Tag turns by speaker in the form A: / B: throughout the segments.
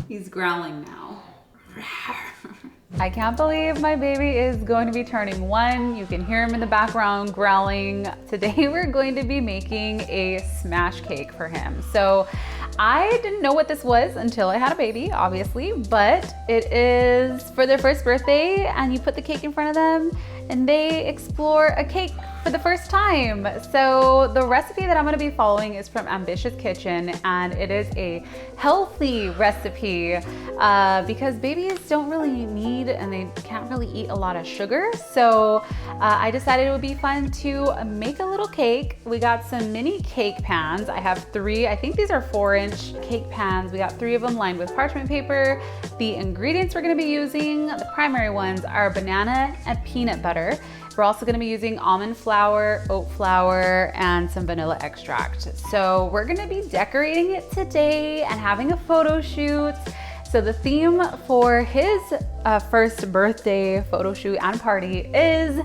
A: He's growling now.
B: I can't believe my baby is going to be turning 1. You can hear him in the background growling. Today we're going to be making a smash cake for him. So I didn't know what this was until I had a baby, obviously, but it is for their first birthday, and you put the cake in front of them and they explore a cake for the first time. So the recipe that I'm gonna be following is from Ambitious Kitchen, and it is a healthy recipe because babies don't really need and they can't really eat a lot of sugar. So I decided it would be fun to make a little cake. We got some mini cake pans. I have 3, I think these are 4-inch cake pans. We got 3 of them lined with parchment paper. The ingredients we're gonna be using, the primary ones, are banana and peanut butter. We're also gonna be using almond flour, oat flour, and some vanilla extract. So we're gonna be decorating it today and having a photo shoot. So the theme for his first birthday photo shoot and party is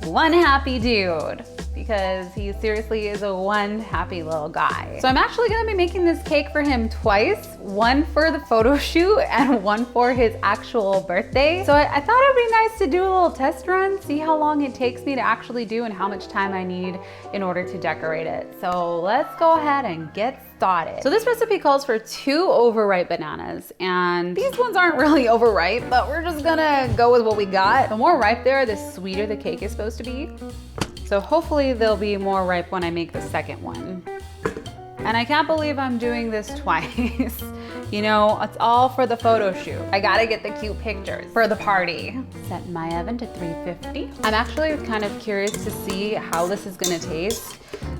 B: one happy dude, because he seriously is a one happy little guy. So I'm actually gonna be making this cake for him twice, one for the photo shoot and one for his actual birthday. So I thought it'd be nice to do a little test run, see how long it takes me to actually do and how much time I need in order to decorate it. So let's go ahead and get started. So this recipe calls for 2 overripe bananas, and these ones aren't really overripe, but we're just gonna go with what we got. The more ripe they are, the sweeter the cake is supposed to be. So hopefully they'll be more ripe when I make the second one. And I can't believe I'm doing this twice. You know, it's all for the photo shoot. I gotta get the cute pictures for the party. Set my oven to 350. I'm actually kind of curious to see how this is gonna taste.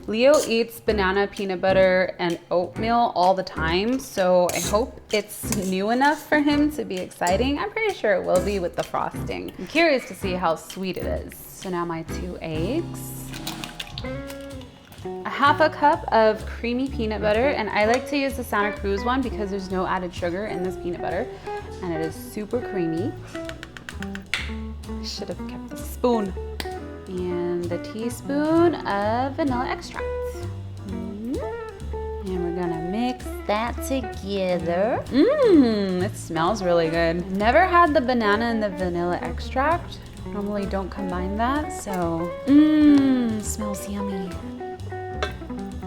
B: Leo eats banana, peanut butter, and oatmeal all the time, so I hope it's new enough for him to be exciting. I'm pretty sure it will be with the frosting. I'm curious to see how sweet it is. So now my 2 eggs. A half a cup of creamy peanut butter, and I like to use the Santa Cruz one because there's no added sugar in this peanut butter, and it is super creamy. I should have kept the spoon. And a teaspoon of vanilla extract. And we're gonna mix that together. It smells really good. I've never had the banana and the vanilla extract. Normally don't combine that, so smells yummy.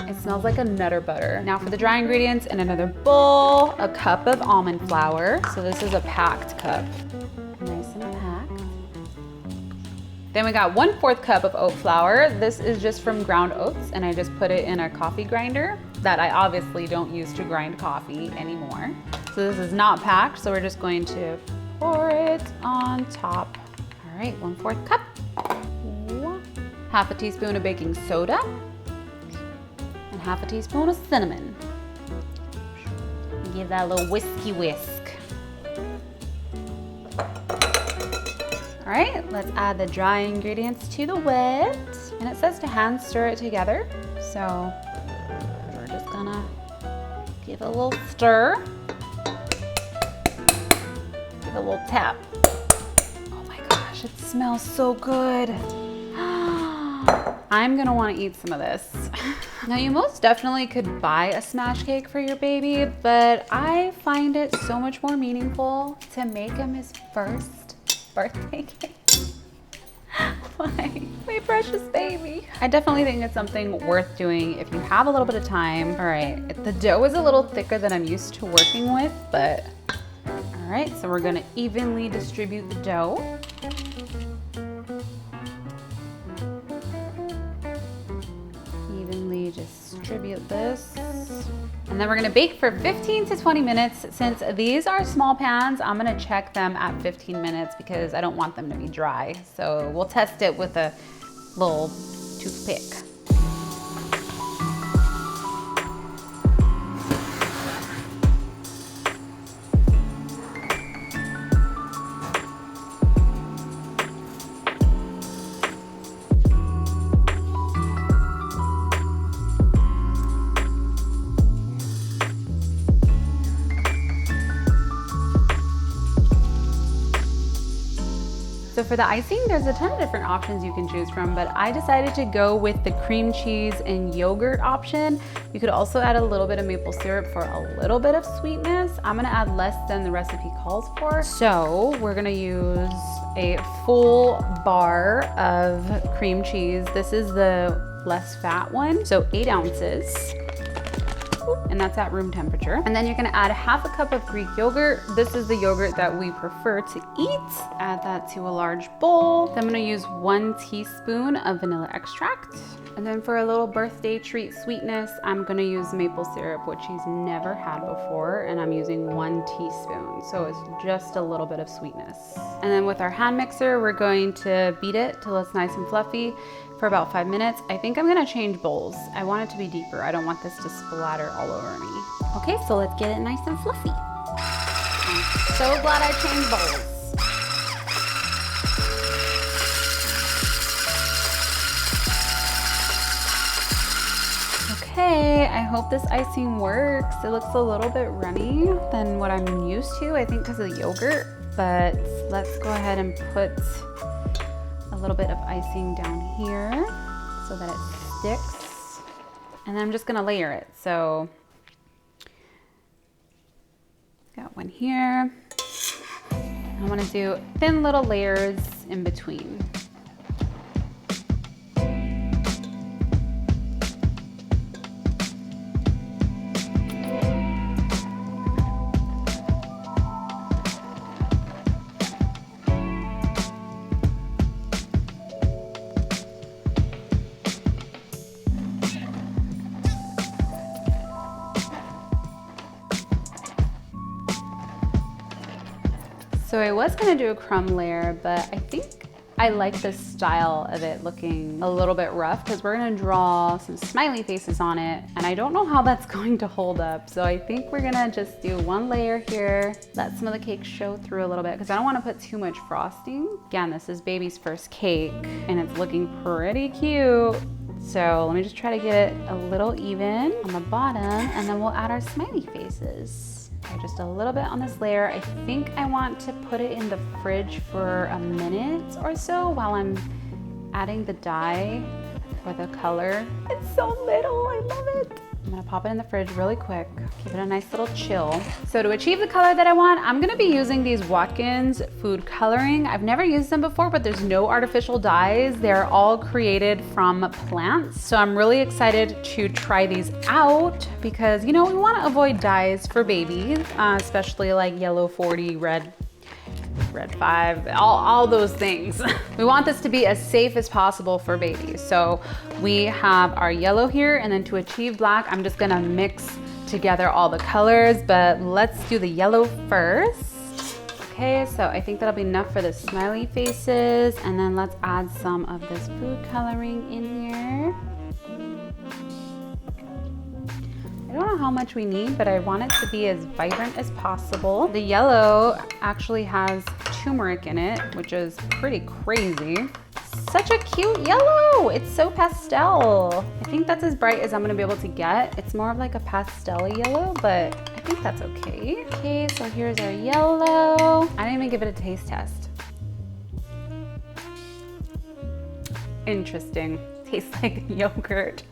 B: It smells like a nutter butter. Now for the dry ingredients, in another bowl, a cup of almond flour. So this is a packed cup. Nice and packed. Then we got 1/4 cup of oat flour. This is just from ground oats, and I just put it in a coffee grinder that I obviously don't use to grind coffee anymore. So this is not packed, so we're just going to pour it on top. All right, 1/4 cup. Half a teaspoon of baking soda, and half a teaspoon of cinnamon. Give that a little whisk. All right, let's add the dry ingredients to the wet. And it says to hand stir it together. So we're just gonna give it a little stir. Give it a little tap. Oh my gosh, it smells so good. I'm gonna wanna eat some of this. Now you most definitely could buy a smash cake for your baby, but I find it so much more meaningful to make him his first birthday cake. My precious baby. I definitely think it's something worth doing if you have a little bit of time. All right, the dough is a little thicker than I'm used to working with, but all right, so we're gonna evenly distribute the dough. Evenly distribute this. And then we're gonna bake for 15 to 20 minutes. Since these are small pans, I'm gonna check them at 15 minutes because I don't want them to be dry. So we'll test it with a little toothpick. So for the icing, there's a ton of different options you can choose from, but I decided to go with the cream cheese and yogurt option. You could also add a little bit of maple syrup for a little bit of sweetness. I'm gonna add less than the recipe calls for. So we're gonna use a full bar of cream cheese. This is the less fat one, so 8 ounces. And that's at room temperature. And then you're gonna add half a cup of Greek yogurt. This is the yogurt that we prefer to eat. Add that to a large bowl. Then I'm gonna use 1 teaspoon of vanilla extract. And then for a little birthday treat sweetness, I'm gonna use maple syrup, which he's never had before, and I'm using 1 teaspoon. So it's just a little bit of sweetness. And then with our hand mixer, we're going to beat it till it's nice and fluffy for about 5 minutes. I think I'm gonna change bowls. I want it to be deeper. I don't want this to splatter all over me. Okay, so let's get it nice and fluffy. I'm so glad I changed bowls. Okay, I hope this icing works. It looks a little bit runny than what I'm used to, I think because of the yogurt, but let's go ahead and put a little bit of icing down here so that it sticks. And then I'm just gonna layer it. So, got one here. I wanna do thin little layers in between. So I was gonna do a crumb layer, but I think I like the style of it looking a little bit rough because we're gonna draw some smiley faces on it, and I don't know how that's going to hold up. So I think we're gonna just do 1 layer here, let some of the cake show through a little bit because I don't wanna put too much frosting. Again, this is baby's first cake and it's looking pretty cute. So let me just try to get it a little even on the bottom, and then we'll add our smiley faces. Just a little bit on this layer. I think I want to put it in the fridge for a minute or so while I'm adding the dye for the color. It's so little, I love it. I'm gonna pop it in the fridge really quick, give it a nice little chill. So to achieve the color that I want, I'm gonna be using these Watkins food coloring. I've never used them before, but there's no artificial dyes. They're all created from plants. So I'm really excited to try these out because, you know, we wanna avoid dyes for babies, especially like yellow 40, red 5, all those things. We want this to be as safe as possible for babies. So we have our yellow here, and then to achieve black, I'm just gonna mix together all the colors, but let's do the yellow first. Okay, so I think that'll be enough for the smiley faces, and then let's add some of this food coloring in here. I don't know how much we need, but I want it to be as vibrant as possible. The yellow actually has turmeric in it, which is pretty crazy. Such a cute yellow. It's so pastel. I think that's as bright as I'm gonna be able to get. It's more of like a pastel yellow, but I think that's okay. Okay, so here's our yellow. I didn't even give it a taste test. Interesting. Tastes like yogurt.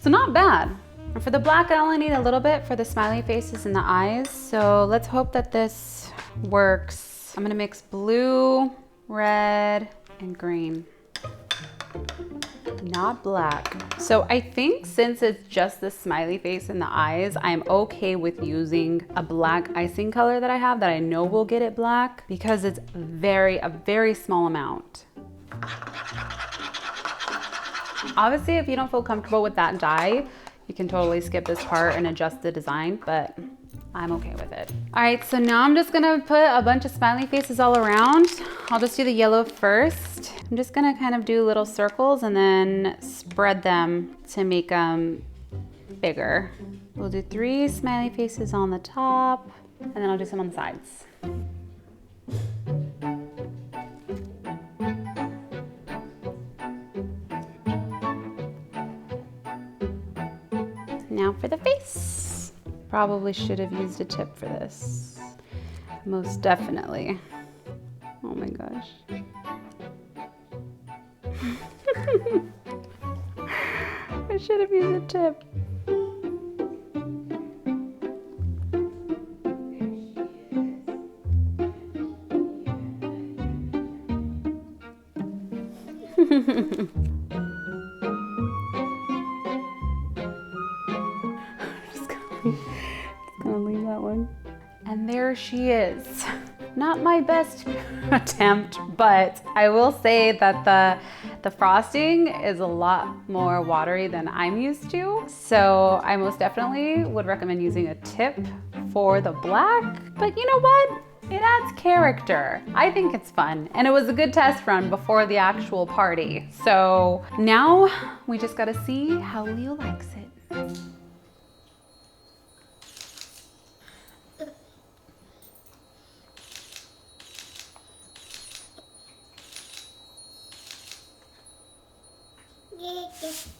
B: So not bad. And for the black, I only need a little bit for the smiley faces and the eyes. So let's hope that this works. I'm gonna mix blue, red, and green. Not black. So I think since it's just the smiley face and the eyes, I'm okay with using a black icing color that I have that I know will get it black because it's a very small amount. Obviously, if you don't feel comfortable with that dye, you can totally skip this part and adjust the design, but I'm okay with it. All right, so now I'm just gonna put a bunch of smiley faces all around. I'll just do the yellow first. I'm just gonna kind of do little circles and then spread them to make them bigger. We'll do 3 smiley faces on the top, and then I'll do some on the sides. Now for the face. Probably should have used a tip for this. Most definitely. Oh my gosh. I should have used a tip. Just gonna leave that one. And there she is. Not my best attempt, but I will say that the frosting is a lot more watery than I'm used to. So I most definitely would recommend using a tip for the black, but you know what? It adds character. I think it's fun, and it was a good test run before the actual party. So now we just gotta see how Leo likes it.
A: Yeah.